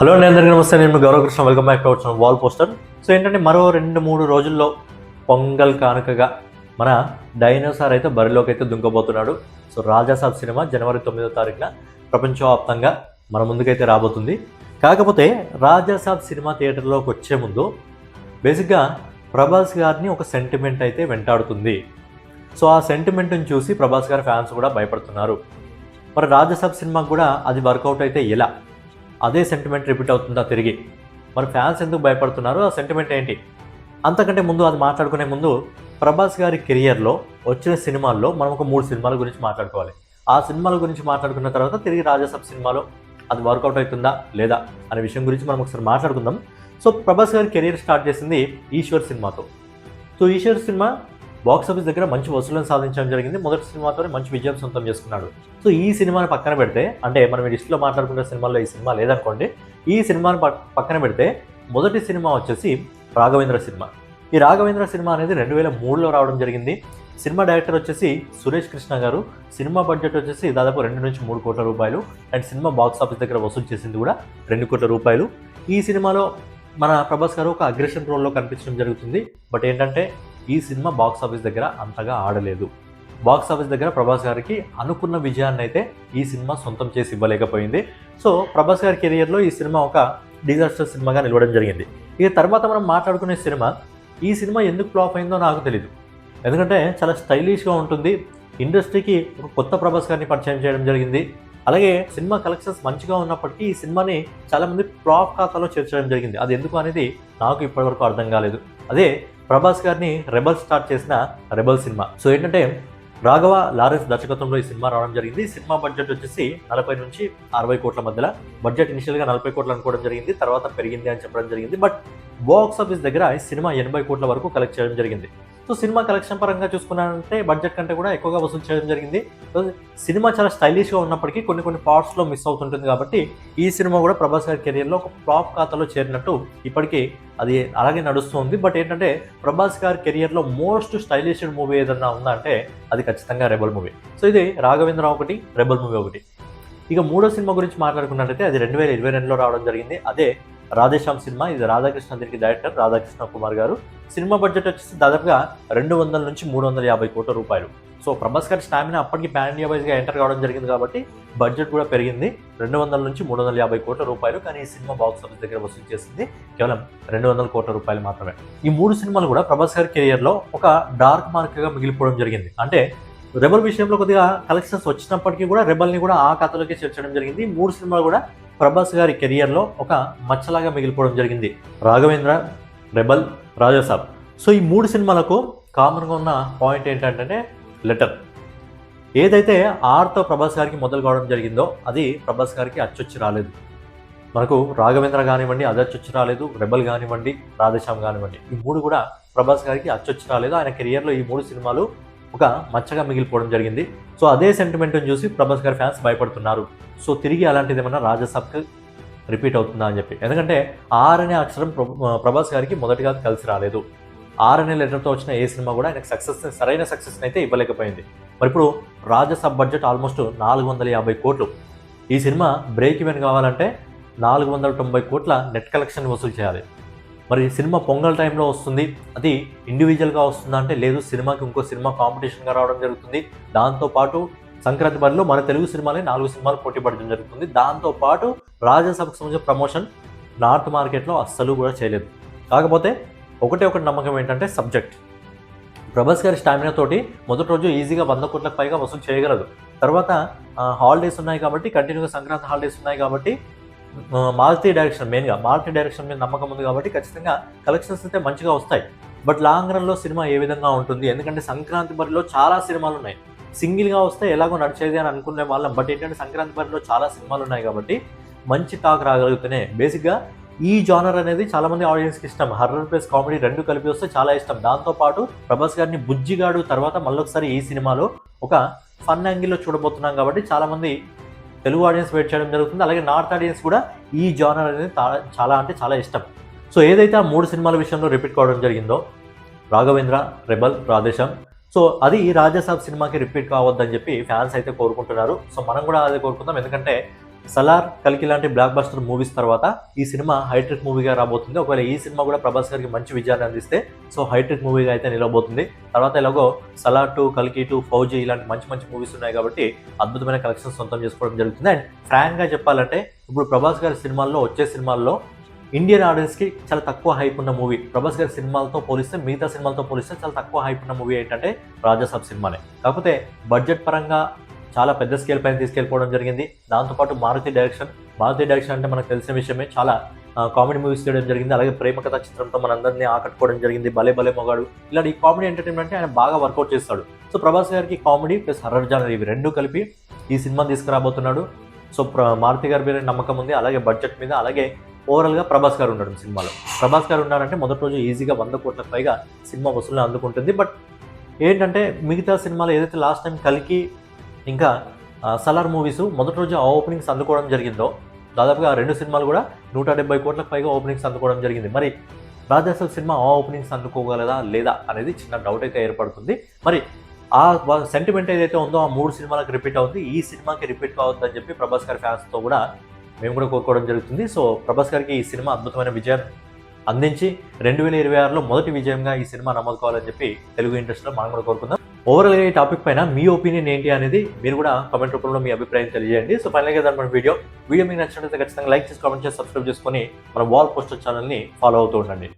Hello అండి, అందరికీ నమస్తే. నేను Gauravkrishna. Welcome back to our wall poster. So ఏంటంటే మరో 2-3 రోజుల్లో పొంగల్ కానుకగా మన డైనోసార్ అయితే బరిలోకి అయితే దుంకబోతున్నాడు. సో రాజాసాబ్ సినిమా జనవరి 9వ తారీఖున ప్రపంచవ్యాప్తంగా మన ముందుకైతే రాబోతుంది. కాకపోతే రాజాసాబ్ సినిమా థియేటర్లోకి వచ్చే ముందు బేసిక్గా ప్రభాస్ గారిని ఒక సెంటిమెంట్ అయితే వెంటాడుతుంది. సో ఆ సెంటిమెంట్ని చూసి ప్రభాస్ గారి ఫ్యాన్స్ కూడా భయపడుతున్నారు. మరి రాజాసాబ్ సినిమాకు కూడా అది వర్కౌట్ అయితే ఎలా? అదే సెంటిమెంట్ రిపీట్ అవుతుందా తిరిగి? మరి ఫ్యాన్స్ ఎందుకు భయపడుతున్నారు? ఆ సెంటిమెంట్ ఏంటి? అంతకంటే ముందు అది మాట్లాడుకునే ముందు ప్రభాస్ గారి కెరియర్లో వచ్చిన సినిమాల్లో మనం ఒక 3 సినిమాల గురించి మాట్లాడుకోవాలి. ఆ సినిమాల గురించి మాట్లాడుకున్న తర్వాత తిరిగి రాజాసాబ్ సినిమాలో అది వర్కౌట్ అవుతుందా లేదా అనే విషయం గురించి మనం ఒకసారి మాట్లాడుకుందాం. సో ప్రభాస్ గారి కెరియర్ స్టార్ట్ చేసింది ఈశ్వర్ సినిమాతో. So Eeshwar cinema box office దగ్గర మంచి వసూలను సాధించడం జరిగింది. మొదటి సినిమాతోనే మంచి విజయం సొంతం చేసుకున్నాడు. సో ఈ సినిమాని పక్కన పెడితే, అంటే మనం ఈ లిస్టులో మాట్లాడుకునే సినిమాల్లో ఈ సినిమా లేదనుకోండి, ఈ సినిమాని పక్కన పెడితే మొదటి సినిమా వచ్చేసి రాఘవేంద్ర సినిమా. ఈ రాఘవేంద్ర సినిమా అనేది 2003లో రావడం జరిగింది. సినిమా డైరెక్టర్ వచ్చేసి సురేష్ కృష్ణ గారు. సినిమా బడ్జెట్ వచ్చేసి దాదాపు 2-3 కోట్ల రూపాయలు. అండ్ సినిమా బాక్స్ ఆఫీస్ దగ్గర వసూలు చేసింది కూడా 2 కోట్ల రూపాయలు. ఈ సినిమాలో మన ప్రభాస్ గారు ఒక అగ్రెషన్ రోల్లో కనిపించడం జరుగుతుంది. బట్ ఏంటంటే ఈ సినిమా బాక్స్ ఆఫీస్ దగ్గర అంతగా ఆడలేదు. బాక్స్ ఆఫీస్ దగ్గర ప్రభాస్ గారికి అనుకున్న విజయాన్ని అయితే ఈ సినిమా సొంతం చేసి ఇవ్వలేకపోయింది. సో ప్రభాస్ గారి కెరియర్లో ఈ సినిమా ఒక డిజాస్టర్ సినిమాగా నిలవడం జరిగింది. ఇక తర్వాత మనం మాట్లాడుకునే సినిమా, ఈ సినిమా ఎందుకు ఫ్లాప్ అయిందో నాకు తెలియదు. ఎందుకంటే చాలా స్టైలిష్గా ఉంటుంది. ఇండస్ట్రీకి ఒక కొత్త ప్రభాస్ గారిని పరిచయం చేయడం జరిగింది. అలాగే సినిమా కలెక్షన్స్ మంచిగా ఉన్నప్పటికీ ఈ సినిమాని చాలామంది ఫ్లాప్ ఖాతాలో చేర్చడం జరిగింది. అది ఎందుకు అనేది నాకు ఇప్పటివరకు అర్థం కాలేదు. అదే ప్రభాస్ గారిని రెబల్ స్టార్ట్ చేసిన రెబల్ సినిమా. సో ఏంటంటే రాఘవ లారెన్స్ దర్శకత్వంలో ఈ సినిమా రావడం జరిగింది. సినిమా బడ్జెట్ వచ్చేసి 40-60 కోట్ల మధ్యలో. బడ్జెట్ ఇనిషియల్గా 40 కోట్లు అనుకోవడం జరిగింది, తర్వాత పెరిగింది అని చెప్పడం జరిగింది. బట్ బాక్స్ ఆఫీస్ దగ్గర ఈ సినిమా 80 కోట్ల వరకు కలెక్ట్ చేయడం జరిగింది. సో సినిమా కలెక్షన్ పరంగా చూసుకున్నారంటే బడ్జెట్ కంటే కూడా ఎక్కువగా వసూలు చేయడం జరిగింది. సినిమా చాలా స్టైలిష్గా ఉన్నప్పటికీ కొన్ని పార్ట్స్లో మిస్ అవుతుంటుంది. కాబట్టి ఈ సినిమా కూడా ప్రభాస్ గారి కెరియర్లో ఒక ఫ్లాప్ ఖాతాలో చేరినట్టు ఇప్పటికీ అది అలాగే నడుస్తుంది. బట్ ఏంటంటే ప్రభాస్ గారి కెరియర్లో మోస్ట్ స్టైలిష్ మూవీ ఏదన్నా ఉందా అంటే అది ఖచ్చితంగా రెబల్ మూవీ. సో ఇది రాఘవేంద్ర ఒకటి, రెబల్ మూవీ ఒకటి. ఇక మూడో సినిమా గురించి మాట్లాడుకున్నట్లయితే అది 2022లో రావడం జరిగింది. అదే రాధేశ్యామ్ సినిమా. ఇది రాధాకృష్ణ దీనికి డైరెక్టర్ రాధాకృష్ణ కుమార్ గారు. సినిమా బడ్జెట్ వచ్చేసి దాదాపుగా 200-350 కోట్ల రూపాయలు. సో ప్రభాస్ గారి స్టామినా అప్పటికి పాన్ ఇండియా వైజ్గా ఎంటర్ కావడం జరిగింది కాబట్టి బడ్జెట్ కూడా పెరిగింది. 200-350 కోట్ల రూపాయలు. కానీ ఈ సినిమా బాక్స్ ఆఫీస్ దగ్గర వసూలు చేసింది కేవలం 200 కోట్ల రూపాయలు మాత్రమే. ఈ 3 సినిమాలు కూడా ప్రభాస్ గారి కెరియర్లో ఒక డార్క్ మార్క్గా మిగిలిపోవడం జరిగింది. అంటే రెబల్ విషయంలో కొద్దిగా కలెక్షన్స్ వచ్చినప్పటికీ కూడా రెబల్ని కూడా ఆ కథలోకి చేర్చడం జరిగింది. 3 సినిమాలు కూడా ప్రభాస్ గారి కెరియర్లో ఒక మచ్చలాగా మిగిలిపోవడం జరిగింది. రాఘవేంద్ర, రెబల్, రాజాసాబ్. సో ఈ 3 సినిమాలకు కామన్గా ఉన్న పాయింట్ ఏంటంటే లెటర్. ఏదైతే ఆర్తో ప్రభాస్ గారికి మొదలు కావడం జరిగిందో అది ప్రభాస్ గారికి అచ్చొచ్చి రాలేదు. మనకు రాఘవేంద్ర కానివ్వండి అది అచ్చొచ్చి రాలేదు, రెబల్ కానివ్వండి, రాధేశ్యామ్ కానివ్వండి, ఈ 3 కూడా ప్రభాస్ గారికి అచ్చొచ్చి రాలేదు. ఆయన కెరియర్లో ఈ 3 సినిమాలు ఒక మచ్చగా మిగిలిపోవడం జరిగింది. సో అదే సెంటిమెంట్ని చూసి ప్రభాస్ గారి ఫ్యాన్స్ భయపడుతున్నారు. సో తిరిగి అలాంటిది ఏమన్నా రాజాసాబ్కి రిపీట్ అవుతుందా అని చెప్పి. ఎందుకంటే ఆర్ అనే అక్షరం ప్రభాస్ గారికి మొదటిగా కలిసి రాలేదు. ఆర్ అనే లెటర్తో వచ్చిన ఏ సినిమా కూడా ఆయనకు సరైన సక్సెస్ని అయితే ఇవ్వలేకపోయింది. మరి ఇప్పుడు రాజాసాబ్ బడ్జెట్ ఆల్మోస్ట్ 450 కోట్లు. ఈ సినిమా బ్రేక్ ఈవెన్ కావాలంటే 490 కోట్ల నెట్ కలెక్షన్ వసూలు చేయాలి. మరి సినిమా పొంగల్ టైంలో వస్తుంది, అది ఇండివిజువల్గా వస్తుందా అంటే లేదు, సినిమాకి ఇంకో సినిమా కాంపిటీషన్గా రావడం జరుగుతుంది. దాంతోపాటు సంక్రాంతి బరిలో మన తెలుగు సినిమాలే 4 సినిమాలు పోటీ పడడం జరుగుతుంది. దాంతోపాటు రాజాసాబ్కి సంబంధించిన ప్రమోషన్ నార్త్ మార్కెట్లో అస్సలు కూడా చేయలేదు. కాకపోతే ఒకటి నమ్మకం ఏంటంటే సబ్జెక్ట్. ప్రభాస్ గారి స్టామినా తోటి మొదటి రోజు ఈజీగా 100 కోట్లకు పైగా వసూలు చేయగలదు. తర్వాత హాలిడేస్ ఉన్నాయి కాబట్టి, కంటిన్యూగా సంక్రాంతి హాలిడేస్ ఉన్నాయి కాబట్టి, మారుతి డైరెక్షన్ మీద నమ్మకం ఉంది కాబట్టి ఖచ్చితంగా కలెక్షన్స్ అయితే మంచిగా వస్తాయి. బట్ లాంగ్ రన్లో సినిమా ఏ విధంగా ఉంటుంది? ఎందుకంటే సంక్రాంతి బరిలో చాలా సినిమాలు ఉన్నాయి. సింగిల్గా వస్తే ఎలాగో నడిచేది అని అనుకునే వాళ్ళం. బట్ ఏంటంటే సంక్రాంతి బరిలో చాలా సినిమాలు ఉన్నాయి కాబట్టి మంచి టాక్ రాగలుగుతూనే. బేసిక్గా ఈ జానర్ అనేది చాలామంది ఆడియన్స్కి ఇష్టం. హర్రర్ ప్లస్ కామెడీ 2 కలిపి వస్తే చాలా ఇష్టం. దాంతోపాటు ప్రభాస్ గారిని బుజ్జిగాడు తర్వాత మళ్ళొకసారి ఈ సినిమాలో ఒక ఫన్ యాంగిల్లో చూడబోతున్నాం కాబట్టి చాలామంది తెలుగు ఆడియన్స్ వెయిట్ చేయడం జరుగుతుంది. అలాగే నార్త్ ఆడియన్స్ కూడా ఈ జానర్ అనేది చాలా ఇష్టం. సో ఏదైతే ఆ 3 సినిమాల విషయంలో రిపీట్ కావడం జరిగిందో రాఘవేంద్ర, రెబల్, రాధేశ్యామ్, సో అది రాజాసాబ్ సినిమాకి రిపీట్ కావద్దని చెప్పి ఫ్యాన్స్ అయితే కోరుకుంటున్నారు. సో మనం కూడా అదే కోరుకుందాం. ఎందుకంటే సలార్, కల్కి లాంటి బ్లాక్ బస్టర్ మూవీస్ తర్వాత ఈ సినిమా హైట్రిక్ మూవీగా రాబోతుంది. ఒకవేళ ఈ సినిమా కూడా ప్రభాస్ గారికి మంచి విజయాన్ని అందిస్తే సో హైట్రిక్ మూవీగా అయితే నిలవబోతుంది. తర్వాత ఎలాగో సలార్ 2, కల్కి 2, ఫౌజీ ఇలాంటి మంచి మంచి మూవీస్ ఉన్నాయి కాబట్టి అద్భుతమైన కలెక్షన్స్ సొంతం చేసుకోవడం జరుగుతుంది. అండ్ ఫ్రాంక్గా చెప్పాలంటే ఇప్పుడు ప్రభాస్ గారి సినిమాల్లో వచ్చే సినిమాల్లో ఇండియన్ ఆడియన్స్కి చాలా తక్కువ హైప్ ఉన్న మూవీ ప్రభాస్ గారి సినిమాలతో పోలిస్తే, మిగతా సినిమాలతో పోలిస్తే చాలా తక్కువ హైప్ ఉన్న మూవీ ఏంటంటే రాజాసాబ్ సినిమానే. కాకపోతే బడ్జెట్ పరంగా చాలా పెద్ద స్కేల్ పైన తీసుకెళ్ళిపోవడం జరిగింది. దాంతోపాటు మారుతి డైరెక్షన్ అంటే మనకు తెలిసిన విషయమే, చాలా కామెడీ మూవీస్ చేయడం జరిగింది. అలాగే ప్రేమ కథా చిత్రంతో మనందరినీ ఆకట్టుకోవడం జరిగింది. భలే భలే మొగాడు ఇలాంటి ఈ కామెడీ ఎంటర్టైన్మెంట్ ఆయన బాగా వర్కౌట్ చేస్తాడు. సో ప్రభాస్ గారికి కామెడీ ప్లస్ హర్రర్ జానర్ ఇవి రెండు కలిపి ఈ సినిమా తీసుకురాబోతున్నాడు. సో మారుతి గారి మీద నమ్మకం ఉంది, అలాగే బడ్జెట్ మీద, అలాగే ఓవరాల్గా ప్రభాస్ గారు ఉన్నాడు సినిమాలో. ప్రభాస్ గారు ఉన్నారంటే మొదటి రోజు ఈజీగా 100 కోట్లకు పైగా సినిమా వసూలు అందుకుంటుంది. బట్ ఏంటంటే మిగతా సినిమాలు ఏదైతే లాస్ట్ టైం కల్కి ఇంకా సలార్ మూవీస్ మొదటి రోజు ఆ ఓపెనింగ్స్ అందుకోవడం జరిగిందో, దాదాపుగా ఆ 2 సినిమాలు కూడా 170 కోట్లకు పైగా ఓపెనింగ్స్ అందుకోవడం జరిగింది. మరి రాజాసాబ్ సినిమా ఆ ఓపెనింగ్స్ అందుకోగలదా లేదా అనేది చిన్న డౌట్ అయితే ఏర్పడుతుంది. మరి ఆ సెంటిమెంట్ ఏదైతే ఉందో ఆ 3 సినిమాలకు రిపీట్ అవుతుంది, ఈ సినిమాకి రిపీట్ కావద్దని చెప్పి ప్రభాస్ గారి ఫ్యాన్స్తో కూడా మేము కూడా కోరుకోవడం జరుగుతుంది. సో ప్రభాస్ గారికి ఈ సినిమా అద్భుతమైన విజయం అందించి 2026లో మొదటి విజయంగా ఈ సినిమా నమోదు కావాలని చెప్పి తెలుగు ఇండస్ట్రీలో మనం కూడా కోరుకుందాం. ఓవరాల్గా ఈ టాపిక్ పైన మీ ఒపీనియన్ ఏంటి అనేది మీరు కూడా కామెంట్ రూపంలో మీ అభిప్రాయం తెలియజేయండి. సో ఫైనల్గా దాని మన వీడియో మీకు నచ్చినట్లయితే ఖచ్చితంగా లైక్ చేసి, కామెంట్ చేసి, సబ్స్క్రైబ్ చేసుకొని మన వాల్ పోస్టర్ ఛానల్ని ఫాలో అవుతూ ఉండండి.